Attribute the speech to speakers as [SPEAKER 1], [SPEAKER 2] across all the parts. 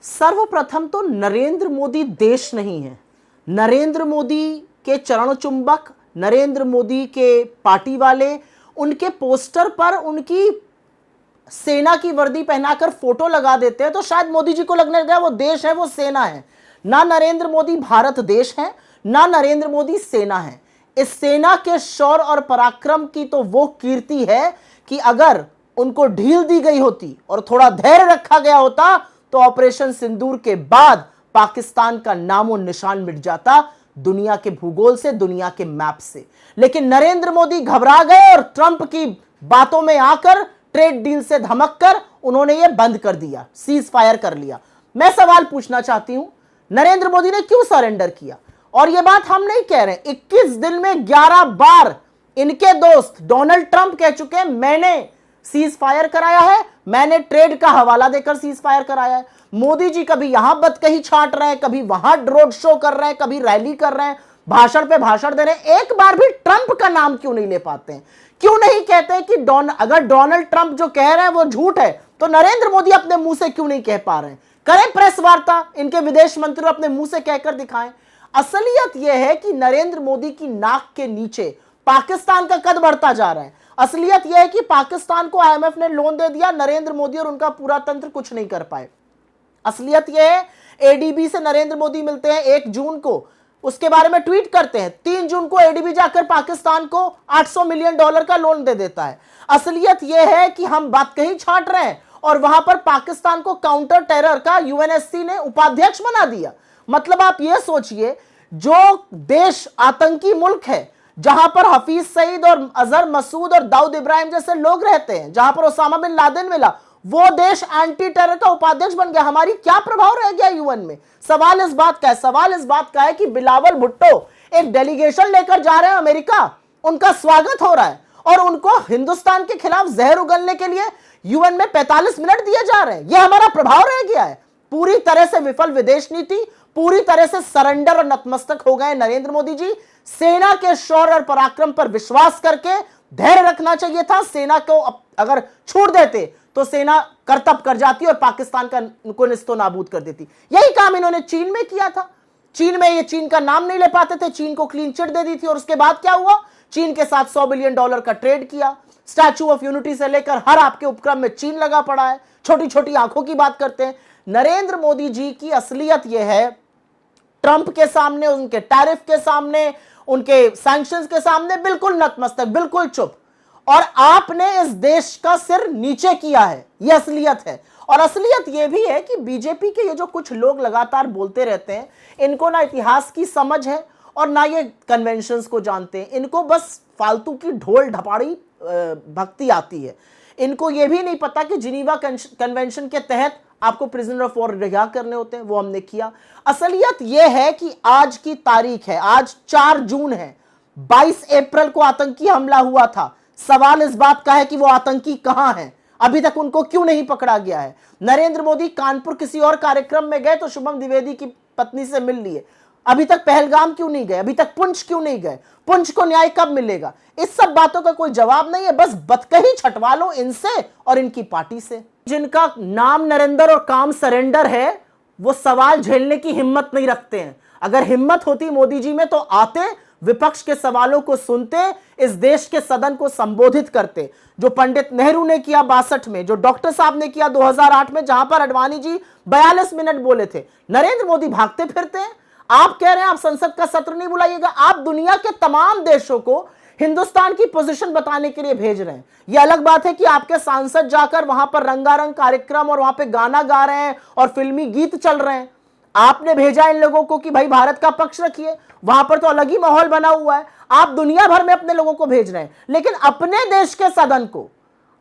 [SPEAKER 1] सर्वप्रथम तो नरेंद्र मोदी देश नहीं है। नरेंद्र मोदी के चरण चुंबक, नरेंद्र मोदी के पार्टी वाले उनके पोस्टर पर उनकी सेना की वर्दी पहनाकर फोटो लगा देते हैं तो शायद मोदी जी को लगने लगा वो देश है, वो सेना है। ना नरेंद्र मोदी भारत देश है, ना नरेंद्र मोदी सेना है। इस सेना के शौर्य और पराक्रम की तो वो कीर्ति है कि अगर उनको ढील दी गई होती और थोड़ा धैर्य रखा गया होता तो ऑपरेशन सिंदूर के बाद पाकिस्तान का नामो निशान मिट जाता दुनिया के भूगोल से, दुनिया के मैप से। लेकिन नरेंद्र मोदी घबरा गए और ट्रंप की बातों में आकर ट्रेड डील से धमक कर उन्होंने ये बंद कर दिया, सीज फायर कर लिया। मैं सवाल पूछना चाहती हूं, नरेंद्र मोदी ने क्यों सरेंडर किया? और ये बात हम नहीं कह रहे, 21 दिन में 11 बार इनके दोस्त डोनाल्ड ट्रंप कह चुके हैं मैंने सीज फायर कराया है, मैंने ट्रेड का हवाला देकर सीज फायर कराया है। मोदी जी कभी यहां बतकही छांट रहे हैं, कभी वहां रोड शो कर रहे हैं, कभी रैली कर रहे हैं, भाषण पे भाषण दे रहे हैं। एक बार भी ट्रंप का नाम क्यों नहीं ले पाते हैं? क्यों नहीं कहते हैं कि अगर डोनाल्ड ट्रंप जो कह रहे हैं वो झूठ है तो नरेंद्र मोदी अपने मुंह से क्यों नहीं कह पा रहे हैं? करें प्रेस वार्ता, इनके विदेश मंत्री अपने मुंह से कहकर दिखाएं। असलियत यह है कि नरेंद्र मोदी की नाक के नीचे पाकिस्तान का कद बढ़ता जा रहा है। असलियत यह है कि पाकिस्तान को आईएमएफ ने लोन दे दिया, नरेंद्र मोदी और उनका पूरा तंत्र कुछ नहीं कर पाए। असलियत यह है एडीबी से नरेंद्र मोदी मिलते हैं 1 जून को, उसके बारे में ट्वीट करते हैं। 3 जून को एडीबी जाकर पाकिस्तान को $800 मिलियन का लोन दे देता है। असलियत यह है कि हम बात कहीं छांट रहे हैं और वहां पर पाकिस्तान को काउंटर टेरर का यूएनएससी ने उपाध्यक्ष बना दिया। मतलब आप यह सोचिए, जो देश आतंकी मुल्क है, जहां पर हफीज सईद और अजहर मसूद और दाऊद इब्राहिम जैसे लोग रहते हैं, जहां पर ओसामा बिन लादेन मिला, वो देश एंटी टेरर का उपाध्यक्ष बन गया। हमारी क्या प्रभाव रह गया यूएन में? सवाल इस बात का है, सवाल इस बात का है कि बिलावल भुट्टो एक डेलीगेशन लेकर जा रहे हैं अमेरिका, उनका स्वागत हो रहा है और उनको हिंदुस्तान के खिलाफ जहर उगलने के लिए यूएन में 45 मिनट दिए जा रहे हैं। यह हमारा प्रभाव रह गया है। पूरी तरह से विफल विदेश नीति, पूरी तरह से सरेंडर और नतमस्तक हो गए नरेंद्र मोदी जी। सेना के शौर्य और पराक्रम पर विश्वास करके धैर्य रखना चाहिए था। सेना को अगर छोड़ देते तो सेना करतब कर जाती और पाकिस्तान को निस्तो नाबूद कर देती। यही काम इन्होंने चीन में किया था। चीन में ये चीन का नाम नहीं ले पाते थे, चीन को क्लीन चिट दे दी थी और उसके बाद क्या हुआ? चीन के साथ $100 बिलियन का ट्रेड किया। स्टैच्यू ऑफ यूनिटी से लेकर हर आपके उपक्रम में चीन लगा पड़ा है। छोटी छोटी आंखों की बात करते हैं। नरेंद्र मोदी जी की असलियत यह है, ट्रंप के सामने, उनके टैरिफ के सामने, उनके सैंक्शंस के सामने बिल्कुल नतमस्तक, बिल्कुल चुप। और आपने इस देश का सिर नीचे किया है, यह असलियत है। और असलियत यह भी है कि बीजेपी के ये जो कुछ लोग लगातार बोलते रहते हैं, इनको ना इतिहास की समझ है और ना ये कन्वेंशंस को जानते हैं। इनको बस फालतू की ढोल ढपाड़ी भक्ति आती है। इनको यह भी नहीं पता कि जिनीवा कन्वेंशन के तहत आपको प्रिजनर ऑफ वॉर रिहा करने होते हैं, वो हमने किया। असलियत यह है कि आज की तारीख है, आज 4 जून है, 22 अप्रैल को आतंकी हमला हुआ था। सवाल इस बात का है कि वो आतंकी कहां है? अभी तक उनको क्यों नहीं पकड़ा गया है? नरेंद्र मोदी कानपुर किसी और कार्यक्रम में गए तो शुभम द्विवेदी की पत्नी से मिल लिए, अभी तक पहलगाम क्यों नहीं गए? अभी तक पुंछ क्यों नहीं गए? पुंछ को न्याय कब मिलेगा? इस सब बातों का कोई जवाब नहीं है। बस बतकही छटवा लो इनसे और इनकी पार्टी से। जिनका नाम नरेंद्र और काम सरेंडर है, वो सवाल झेलने की हिम्मत नहीं रखते हैं। अगर हिम्मत होती मोदी जी में तो आते, विपक्ष के सवालों को सुनते, इस देश के सदन को संबोधित करते। जो पंडित नेहरू ने किया 62 में, जो डॉक्टर साहब ने किया 2008 में, जहां पर अडवाणी जी 42 मिनट बोले थे। नरेंद्र मोदी भागते फिरते हैं। आप कह रहे हैं आप संसद का सत्र नहीं बुलाइएगा। आप दुनिया के तमाम देशों को हिंदुस्तान की पोजीशन बताने के लिए भेज रहे हैं। यह अलग बात है कि आपके सांसद जाकर वहां पर रंगारंग कार्यक्रम और वहां पे गाना गा रहे हैं और फिल्मी गीत चल रहे हैं। आपने भेजा इन लोगों को कि भाई भारत का पक्ष रखिए, वहां पर तो अलग ही माहौल बना हुआ है। आप दुनिया भर में अपने लोगों को भेज रहे हैं, लेकिन अपने देश के सदन को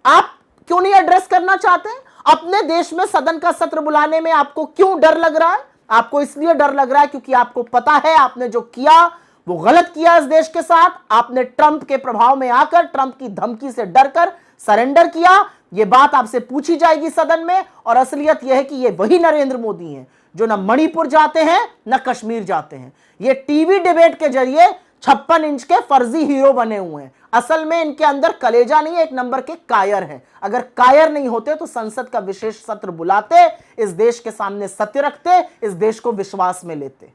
[SPEAKER 1] आप क्यों नहीं एड्रेस करना चाहते? अपने देश में सदन का सत्र बुलाने में आपको क्यों डर लग रहा है? आपको इसलिए डर लग रहा है क्योंकि आपको पता है आपने जो किया वो गलत किया इस देश के साथ। आपने ट्रंप के प्रभाव में आकर, ट्रंप की धमकी से डरकर सरेंडर किया। यह बात आपसे पूछी जाएगी सदन में। और असलियत यह है कि ये वही नरेंद्र मोदी हैं जो ना मणिपुर जाते हैं ना कश्मीर जाते हैं। ये टीवी डिबेट के जरिए 56 इंच के फर्जी हीरो बने हुए हैं। असल में इनके अंदर कलेजा नहीं है, एक नंबर के कायर हैं। अगर कायर नहीं होते तो संसद का विशेष सत्र बुलाते, इस देश के सामने सत्य रखते, इस देश को विश्वास में लेते।